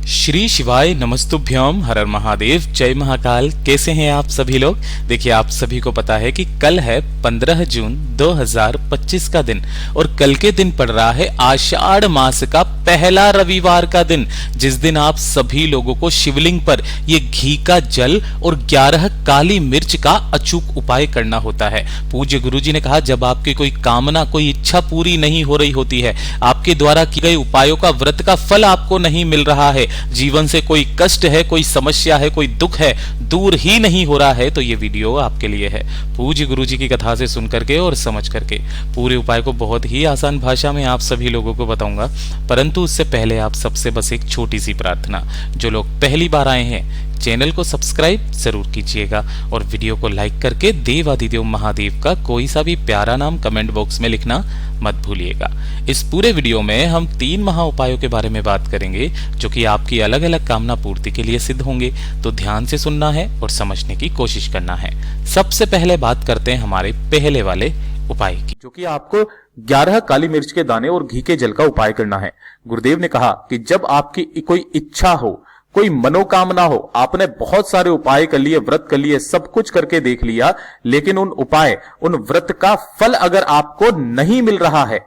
श्री शिवाय नमस्तुभ्यम, हर हर महादेव, जय महाकाल। कैसे हैं आप सभी लोग। देखिए, आप सभी को पता है कि कल है 15 जून 2025 का दिन और कल के दिन पड़ रहा है आषाढ़ मास का पहला रविवार का दिन, जिस दिन आप सभी लोगों को शिवलिंग पर ये घी का जल और 11 काली मिर्च का अचूक उपाय करना होता है। पूज्य गुरुजी ने कहा, जब आपकी कोई कामना, कोई इच्छा पूरी नहीं हो रही होती है, आपके द्वारा किए गए उपायों का, व्रत का फल आपको नहीं मिल रहा है, जीवन से कोई कष्ट है, कोई समस्या है, कोई दुख है, दूर ही नहीं हो रहा है, तो ये वीडियो आपके लिए है। पूज्य गुरुजी की कथा से सुन करके और समझ करके पूरे उपाय को बहुत ही आसान भाषा में आप सभी लोगों को बताऊंगा। परंतु उससे पहले आप सबसे बस एक छोटी सी प्रार्थना, जो लोग पहली बार आए हैं चैनल को सब्सक्राइब जरूर कीजिएगा और वीडियो को लाइक करके देवादिदेव महादेव का कोई सा भी प्यारा नाम कमेंट बॉक्स में लिखना मत भूलिएगा। इस पूरे वीडियो में हम 3 महा उपायों के बारे में बात करेंगे, जो कि आपकी अलग अलग कामना पूर्ति के लिए सिद्ध होंगे। तो ध्यान से सुनना है और समझने की कोशिश करना है। सबसे पहले बात करते हैं हमारे पहले वाले उपाय की, जो कि आपको 11 काली मिर्च के दाने और घी के जल का उपाय करना है। गुरुदेव ने कहा कि जब आपकी कोई इच्छा हो, कोई मनोकामना हो, आपने बहुत सारे उपाय कर लिए, व्रत कर लिए, सब कुछ करके देख लिया, लेकिन उन उपाय, उन व्रत का फल अगर आपको नहीं मिल रहा है,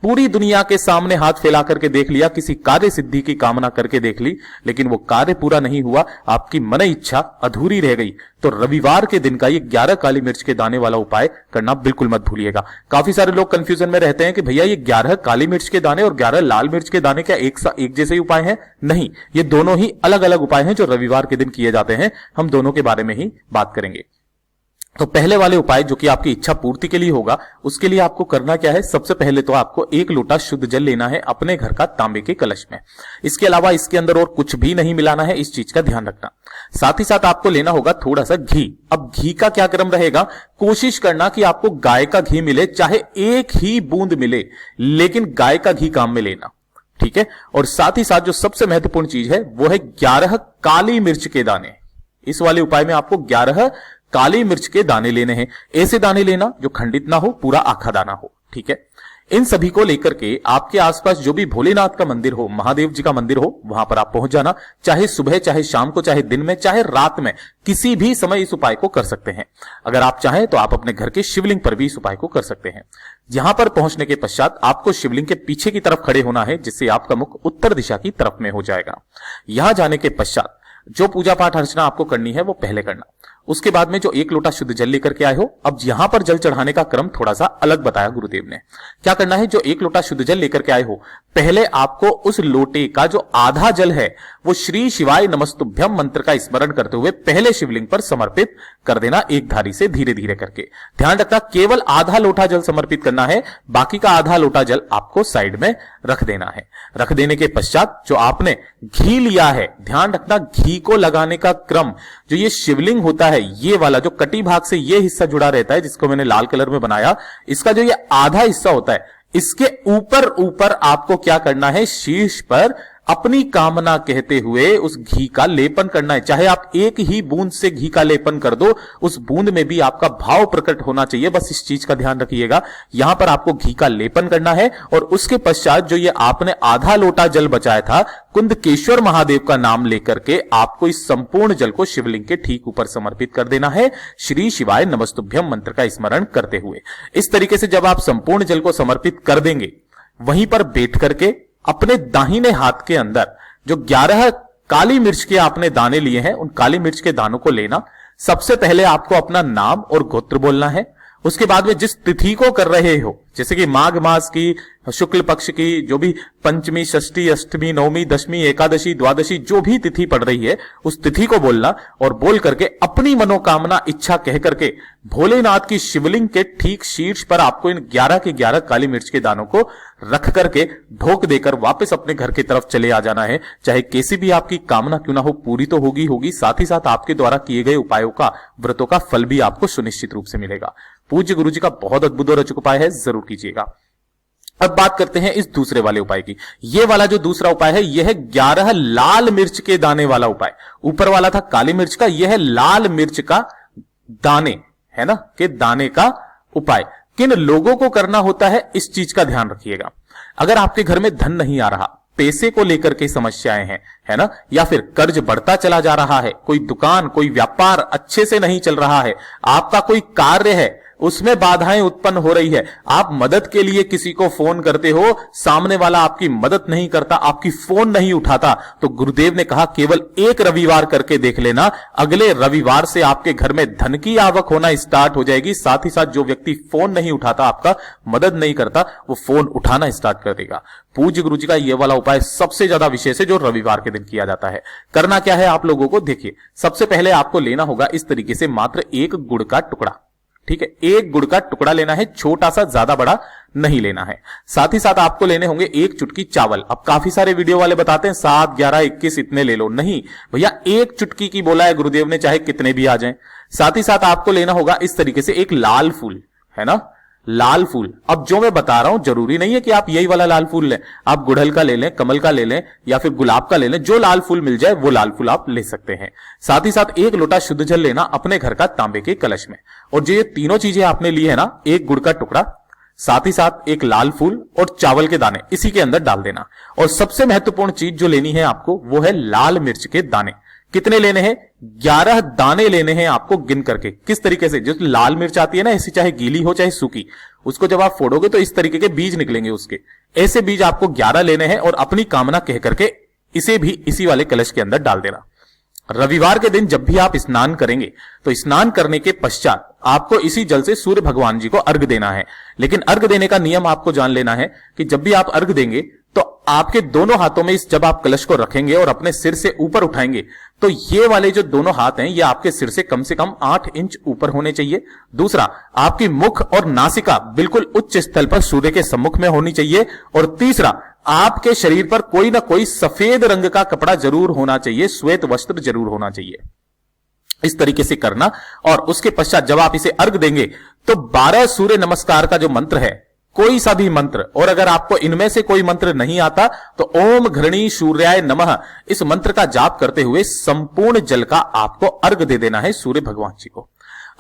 पूरी दुनिया के सामने हाथ फैला करके देख लिया, किसी कार्य सिद्धि की कामना करके देख ली, लेकिन वो कार्य पूरा नहीं हुआ, आपकी मन इच्छा अधूरी रह गई, तो रविवार के दिन का ये 11 काली मिर्च के दाने वाला उपाय करना बिल्कुल मत भूलिएगा। काफी सारे लोग कंफ्यूजन में रहते हैं कि भैया ये 11 काली मिर्च के दाने और 11 लाल मिर्च के दाने क्या एक जैसे ही उपाय हैं? नहीं, ये दोनों ही अलग अलग उपाय हैं जो रविवार के दिन किए जाते हैं। हम दोनों के बारे में ही बात करेंगे। तो पहले वाले उपाय, जो कि आपकी इच्छा पूर्ति के लिए होगा, उसके लिए आपको करना क्या है? सबसे पहले तो आपको 1 लोटा शुद्ध जल लेना है अपने घर का तांबे के कलश में। इसके अलावा इसके अंदर और कुछ भी नहीं मिलाना है, इस चीज का ध्यान रखना। साथ ही साथ आपको लेना होगा थोड़ा सा घी। अब घी का क्या क्रम रहेगा? कोशिश करना कि आपको गाय का घी मिले, चाहे 1 ही बूंद मिले, लेकिन गाय का घी काम में लेना, ठीक है। और साथ ही साथ जो सबसे महत्वपूर्ण चीज है वो है 11 काली मिर्च के दाने। इस वाले उपाय में आपको 11 काली मिर्च के दाने लेने हैं। ऐसे दाने लेना जो खंडित ना हो, पूरा आखा दाना हो, ठीक है। इन सभी को लेकर के आपके आसपास जो भी भोलेनाथ का मंदिर हो, महादेव जी का मंदिर हो, वहां पर आप पहुंच जाना। चाहे सुबह, चाहे शाम को, चाहे दिन में, चाहे रात में, किसी भी समय इस उपाय को कर सकते हैं। अगर आप चाहें तो आप अपने घर के शिवलिंग पर भी इस उपाय को कर सकते हैं। यहां पर पहुंचने के पश्चात आपको शिवलिंग के पीछे की तरफ खड़े होना है, जिससे आपका मुख उत्तर दिशा की तरफ में हो जाएगा। यहां जाने के पश्चात जो पूजा पाठ अर्चना आपको करनी है वो पहले करना। उसके बाद में जो 1 लोटा शुद्ध जल लेकर के आए हो, अब यहां पर जल चढ़ाने का क्रम थोड़ा सा अलग बताया गुरुदेव ने। क्या करना है? जो 1 लोटा शुद्ध जल लेकर के आए हो, पहले आपको उस लोटे का जो आधा जल है वो श्री शिवाय नमस्तुभ्यम मंत्र का स्मरण करते हुए पहले शिवलिंग पर समर्पित कर देना, एक धारी से धीरे धीरे करके। ध्यान रखना, केवल आधा लोटा जल समर्पित करना है, बाकी का आधा लोटा जल आपको साइड में रख देना है। रख देने के पश्चात जो आपने घी लिया है, ध्यान रखना घी को लगाने का क्रम, जो ये शिवलिंग होता है, ये वाला जो कटी भाग से ये हिस्सा जुड़ा रहता है, जिसको मैंने लाल कलर में बनाया, इसका जो ये आधा हिस्सा होता है, इसके ऊपर ऊपर आपको क्या करना है? शीर्ष पर अपनी कामना कहते हुए उस घी का लेपन करना है। चाहे आप 1 ही बूंद से घी का लेपन कर दो, उस बूंद में भी आपका भाव प्रकट होना चाहिए। बस इस चीज का ध्यान रखिएगा। यहां पर आपको घी का लेपन करना है और उसके पश्चात जो ये आपने आधा लोटा जल बचाया था, कुंदकेश्वर महादेव का नाम लेकर के आपको इस संपूर्ण जल को शिवलिंग के ठीक ऊपर समर्पित कर देना है, श्री शिवाय नमस्तुभ्यम मंत्र का स्मरण करते हुए। इस तरीके से जब आप संपूर्ण जल को समर्पित कर देंगे, वहीं पर बैठ करके अपने दाहिने हाथ के अंदर जो 11 काली मिर्च के आपने दाने लिए हैं, उन काली मिर्च के दानों को लेना। सबसे पहले आपको अपना नाम और गोत्र बोलना है। उसके बाद में जिस तिथि को कर रहे हो, जैसे कि माघ मास की, शुक्ल पक्ष की, जो भी पंचमी, षष्ठी, अष्टमी, नवमी, दशमी, एकादशी, द्वादशी, जो भी तिथि पड़ रही है, उस तिथि को बोलना और बोल करके अपनी मनोकामना, इच्छा कह करके भोलेनाथ की शिवलिंग के ठीक शीर्ष पर आपको इन 11 के 11 काली मिर्च के दानों को रख करके ढोक देकर वापस अपने घर की तरफ चले आ जाना है। चाहे कैसी भी आपकी कामना क्यों ना हो, पूरी तो होगी। साथ ही साथ आपके द्वारा किए गए उपायों का, व्रतों का फल भी आपको सुनिश्चित रूप से मिलेगा। पूज्य गुरु जी का बहुत अद्भुत और अचूक उपाय है, जरूर कीजिएगा। अब बात करते हैं इस दूसरे वाले उपाय की। ये वाला जो दूसरा उपाय है, यह है 11 लाल मिर्च के दाने वाला उपाय। ऊपर वाला था काली मिर्च का, यह है लाल मिर्च का दाने, है ना, के दाने का उपाय। किन लोगों को करना होता है, इस चीज का ध्यान रखिएगा। अगर आपके घर में धन नहीं आ रहा, पैसे को लेकर के समस्याएं हैं, है ना, या फिर कर्ज बढ़ता चला जा रहा है, कोई दुकान कोई व्यापार अच्छे से नहीं चल रहा है, आपका कोई कार्य है उसमें बाधाएं उत्पन्न हो रही है, आप मदद के लिए किसी को फोन करते हो, सामने वाला आपकी मदद नहीं करता, आपकी फोन नहीं उठाता, तो गुरुदेव ने कहा केवल एक रविवार करके देख लेना, अगले रविवार से आपके घर में धन की आवक होना स्टार्ट हो जाएगी। साथ ही साथ जो व्यक्ति फोन नहीं उठाता, आपका मदद नहीं करता, वो फोन उठाना स्टार्ट कर देगा। पूज्य गुरु जी का ये वाला उपाय सबसे ज्यादा विशेष है जो रविवार के दिन किया जाता है। करना क्या है आप लोगों को, देखिए सबसे पहले आपको लेना होगा इस तरीके से मात्र एक गुड़ का टुकड़ा, ठीक है, एक गुड़ का टुकड़ा लेना है, छोटा सा, ज्यादा बड़ा नहीं लेना है। साथ ही साथ आपको लेने होंगे एक चुटकी चावल। अब काफी सारे वीडियो वाले बताते हैं 7, 11, 21 इतने ले लो, नहीं भैया, एक चुटकी की बोला है गुरुदेव ने, चाहे कितने भी आ जाएं। साथ ही साथ आपको लेना होगा इस तरीके से एक लाल फूल, है ना, लाल फूल। अब जो मैं बता रहा हूं जरूरी नहीं है कि आप यही वाला लाल फूल लें, आप गुड़हल का ले लें, कमल का ले लें, या फिर गुलाब का ले लें, जो लाल फूल मिल जाए वो लाल फूल आप ले सकते हैं। साथ ही साथ एक लोटा शुद्ध जल लेना अपने घर का तांबे के कलश में। और जो ये तीनों चीजें आपने ली है ना, एक गुड़ का टुकड़ा, साथ ही साथ एक लाल फूल और चावल के दाने, इसी के अंदर डाल देना। और सबसे महत्वपूर्ण चीज जो लेनी है आपको वो है लाल मिर्च के दाने। कितने लेने हैं, 11 दाने लेने हैं आपको गिन करके। किस तरीके से, जो लाल मिर्च आती है ना, ऐसी चाहे गीली हो चाहे सूखी, उसको जब आप फोड़ोगे तो इस तरीके के बीज निकलेंगे उसके, ऐसे बीज आपको 11 लेने हैं और अपनी कामना कह करके इसे भी इसी वाले कलश के अंदर डाल देना। रविवार के दिन जब भी आप स्नान करेंगे तो स्नान करने के पश्चात आपको इसी जल से सूर्य भगवान जी को अर्घ देना है। लेकिन अर्घ देने का नियम आपको जान लेना है कि जब भी आप अर्घ देंगे तो आपके दोनों हाथों में जब आप कलश को रखेंगे और अपने सिर से ऊपर उठाएंगे तो ये वाले जो दोनों हाथ हैं ये आपके सिर से कम 8 इंच ऊपर होने चाहिए। दूसरा, आपकी मुख और नासिका बिल्कुल उच्च स्थल पर सूर्य के सम्मुख में होनी चाहिए। और तीसरा, आपके शरीर पर कोई ना कोई सफेद रंग का कपड़ा जरूर होना चाहिए, श्वेत वस्त्र जरूर होना चाहिए। इस तरीके से करना। और उसके पश्चात जब आप इसे अर्घ देंगे तो 12 सूर्य नमस्कार का जो मंत्र है, कोई सा भी मंत्र, और अगर आपको इनमें से कोई मंत्र नहीं आता तो ओम घृणी सूर्याय नमः इस मंत्र का जाप करते हुए संपूर्ण जल का आपको अर्घ दे देना है सूर्य भगवान जी को।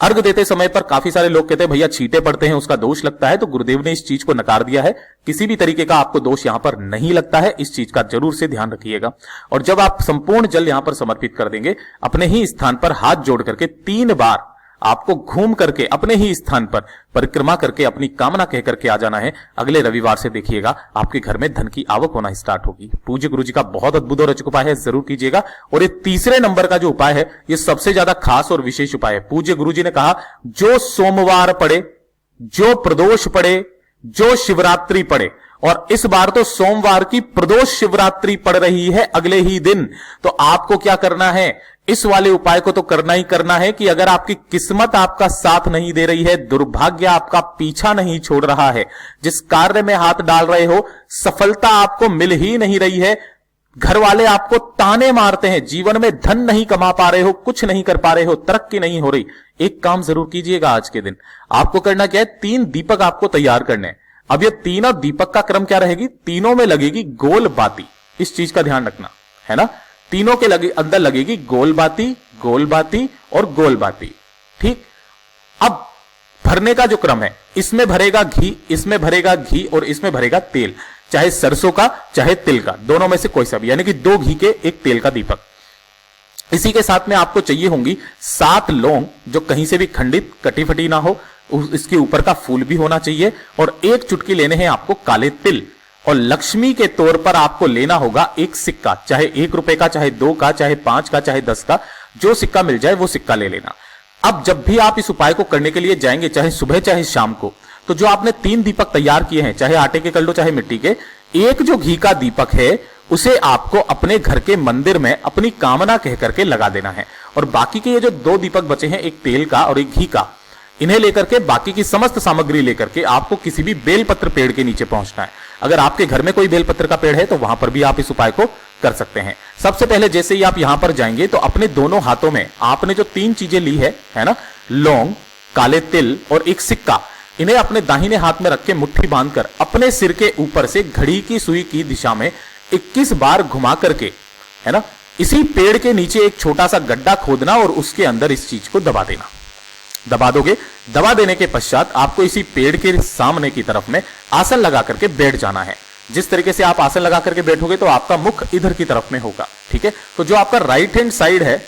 अर्घ देते समय पर काफी सारे लोग कहते हैं भैया छींटे पड़ते हैं, उसका दोष लगता है, तो गुरुदेव ने इस चीज को नकार दिया है। किसी भी तरीके का आपको दोष यहां पर नहीं लगता है, इस चीज का जरूर से ध्यान रखिएगा। और जब आप संपूर्ण जल यहां पर समर्पित कर देंगे, अपने ही स्थान पर हाथ जोड़ करके 3 बार आपको घूम करके अपने ही स्थान पर परिक्रमा करके अपनी कामना कह करके आ जाना है। अगले रविवार से देखिएगा आपके घर में धन की आवक होना स्टार्ट होगी। पूज्य गुरु जी का बहुत अद्भुत और अचूक उपाय है, जरूर कीजिएगा। और ये तीसरे नंबर का जो उपाय है ये सबसे ज्यादा खास और विशेष उपाय है। पूज्य गुरु जी ने कहा जो सोमवार पड़े, जो प्रदोष पड़े, जो शिवरात्रि पड़े, और इस बार तो सोमवार की प्रदोष शिवरात्रि पड़ रही है अगले ही दिन, तो आपको क्या करना है, इस वाले उपाय को तो करना ही करना है कि अगर आपकी किस्मत आपका साथ नहीं दे रही है, दुर्भाग्य आपका पीछा नहीं छोड़ रहा है, जिस कार्य में हाथ डाल रहे हो सफलता आपको मिल ही नहीं रही है, घर वाले आपको ताने मारते हैं, जीवन में धन नहीं कमा पा रहे हो, कुछ नहीं कर पा रहे हो, तरक्की नहीं हो रही, एक काम जरूर कीजिएगा आज के दिन। आपको करना क्या है, 3 दीपक आपको तैयार करने हैं। अब ये तीनों दीपक का क्रम क्या रहेगी, तीनों में लगेगी गोल बाती, इस चीज का ध्यान रखना है ना। तीनों के अंदर लगेगी गोल बाती और गोल बाती, ठीक। अब भरने का जो क्रम है, इसमें भरेगा घी, इसमें भरेगा घी और इसमें भरेगा तेल, चाहे सरसों का चाहे तिल का, दोनों में से कोई सा भी, यानी कि 2 घी के 1 तेल का दीपक। इसी के साथ में आपको चाहिए होंगी 7 लौंग, जो कहीं से भी खंडित कटी फटी ना हो, इसके ऊपर का फूल भी होना चाहिए, और 1 चुटकी लेने हैं आपको काले तिल। और लक्ष्मी के तौर पर आपको लेना होगा 1 सिक्का, चाहे 1 रुपए का, चाहे 2 का, चाहे 5 का, चाहे 10 का, जो सिक्का मिल जाए वो सिक्का ले लेना। अब जब भी आप इस उपाय को करने के लिए जाएंगे, चाहे सुबह चाहे शाम को, तो जो आपने 3 दीपक तैयार किए हैं, चाहे आटे के कर लो चाहे मिट्टी के, एक जो घी का दीपक है उसे आपको अपने घर के मंदिर में अपनी कामना कह करके लगा देना है। और बाकी के ये जो 2 दीपक बचे हैं, एक तेल का और एक घी का, इन्हें लेकर के बाकी की समस्त सामग्री लेकर के आपको किसी भी बेलपत्र पेड़ के नीचे पहुंचना है। अगर आपके घर में कोई बेलपत्र का पेड़ है तो वहां पर भी आप इस उपाय को कर सकते हैं। सबसे पहले जैसे ही आप यहां पर जाएंगे तो अपने दोनों हाथों में आपने जो 3 चीजें ली है ना, लौंग, काले तिल और 1 सिक्का, इन्हें अपने दाहिने हाथ में रख के मुट्ठी बांधकर अपने सिर के ऊपर से घड़ी की सुई की दिशा में 21 बार घुमा करके, है ना, इसी पेड़ के नीचे एक छोटा सा गड्ढा खोदना और उसके अंदर इस चीज को दबा देना। दबा दोगे, दबा देने के पश्चात आपको इसी पेड़ के सामने की तरफ में आसन लगा करके बैठ जाना है। जिस तरीके से आप आसन लगा करके बैठोगे तो आपका मुख इधर की तरफ में होगा, ठीक है। तो जो आपका राइट हैंड साइड है,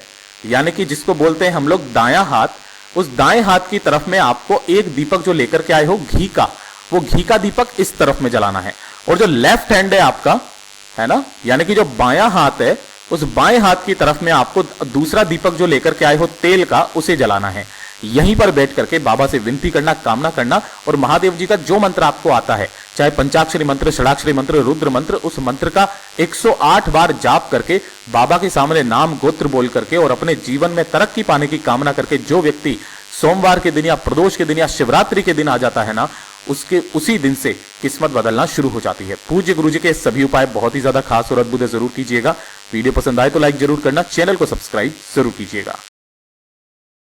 यानी कि जिसको बोलते हैं हम लोग दायां हाथ, उस दाएं हाथ की तरफ में आपको एक दीपक जो लेकर के आए हो घी का, वो घी का दीपक इस तरफ में जलाना है। और जो लेफ्ट हैंड है आपका, है ना, यानी कि जो बायां हाथ है, उस बाएं हाथ की तरफ में आपको दूसरा दीपक जो लेकर के आए हो तेल का, उसे जलाना है। यहीं पर बैठ करके बाबा से विनती करना, कामना करना, और महादेव जी का जो मंत्र आपको आता है, चाहे पंचाक्षरी मंत्र, षडाक्षरी मंत्र, रुद्र मंत्र, उस मंत्र का 108 बार जाप करके बाबा के सामने नाम गोत्र बोल करके और अपने जीवन में तरक्की पाने की कामना करके जो व्यक्ति सोमवार के दिन या प्रदोष के दिन या शिवरात्रि के दिन आ जाता है ना, उसके उसी दिन से किस्मत बदलना शुरू हो जाती है। पूज्य गुरु जी के सभी उपाय बहुत ही ज्यादा खास और अद्भुत है, जरूर कीजिएगा। वीडियो पसंद आए तो लाइक जरूर करना, चैनल को सब्सक्राइब जरूर कीजिएगा।